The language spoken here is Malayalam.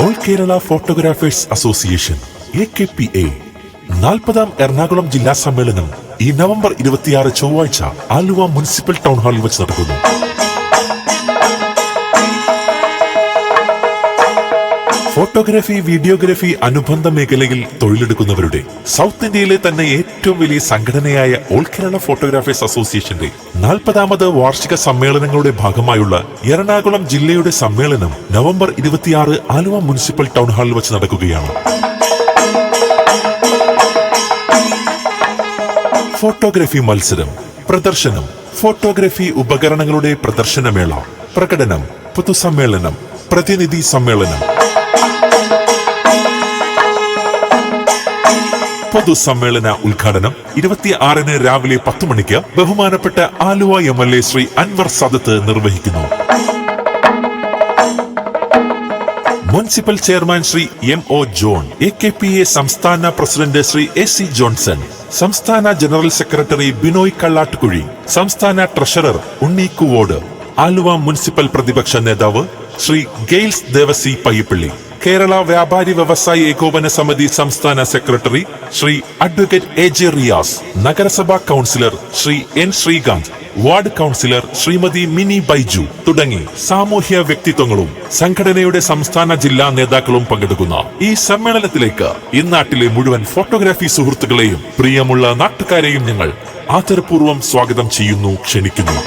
All Kerala photographers association AKPA 40ാം Ernakulam ജില്ലാ സമ്മേളനം ഈ നവംബർ 26 ചൊവ്വാഴ്ച ആലുവ മുനിസിപ്പൽ ടൗൺ ഹാളിൽ വെച്ച് നടക്കുന്നു. ഫോട്ടോഗ്രാഫി, വീഡിയോഗ്രാഫി അനുബന്ധ മേഖലയിൽ തൊഴിലെടുക്കുന്നവരുടെ സൗത്ത് ഇന്ത്യയിലെ തന്നെ ഏറ്റവും വലിയ സംഘടനയായ ഓൾ കേരള ഫോട്ടോഗ്രാഫേഴ്സ് അസോസിയേഷന്റെ 40ാമത് വാർഷിക സമ്മേളനങ്ങളുടെ ഭാഗമായുള്ള എറണാകുളം ജില്ലയുടെ സമ്മേളനം നവംബർ 26 ആലുവ മുനിസിപ്പൽ ടൗൺ ഹാളിൽ വെച്ച് നടക്കുകയാണ്. ഫോട്ടോഗ്രാഫി മത്സരം, പ്രദർശനം, ഫോട്ടോഗ്രാഫി ഉപകരണങ്ങളുടെ പ്രദർശനമേള, പ്രകടനം, പൊതുസമ്മേളനം, പ്രതിനിധി സമ്മേളനം. പൊതുസമ്മേളന ഉദ്ഘാടനം 26-ന് രാവിലെ 10 മണിക്ക് ബഹുമാനപ്പെട്ട ആലുവ MLA ശ്രീ അൻവർ സാദത്ത് നിർവഹിക്കുന്നു. Municipal chairman Shri MO John, AKPA സംസ്ഥാന പ്രസിഡന്റ് ശ്രീ AC ജോൺസൺ, സംസ്ഥാന ജനറൽ സെക്രട്ടറി ബിനോയ് കള്ളാട്ടുകുഴി, സംസ്ഥാന ട്രഷറർ ഉണ്ണി കുവോട്, ആലുവ മുനിസിപ്പൽ പ്രതിപക്ഷ നേതാവ് ശ്രീ ഗെയിൽസ് ദേവസി പയ്യപ്പള്ളി, കേരള വ്യാപാരി വ്യവസായി ഏകോപന സമിതി സംസ്ഥാന secretary Shri advocate AJ Riyas, നഗരസഭാ councillor Shri N Sreekanth, ward councillor Srimathi Mini Baiju തുടങ്ങി സാമൂഹ്യ വ്യക്തിത്വങ്ങളും സംഘടനയുടെ സംസ്ഥാന ജില്ലാ നേതാക്കളും പങ്കെടുക്കുന്ന ഈ സമ്മേളനത്തിലേക്ക് ഇന്നാട്ടിലെ മുഴുവൻ ഫോട്ടോഗ്രാഫി സുഹൃത്തുക്കളെയും പ്രിയമുള്ള നാട്ടുകാരെയും ഞങ്ങൾ ആദരപൂർവ്വം സ്വാഗതം ചെയ്യുന്നു, ക്ഷണിക്കുന്നു.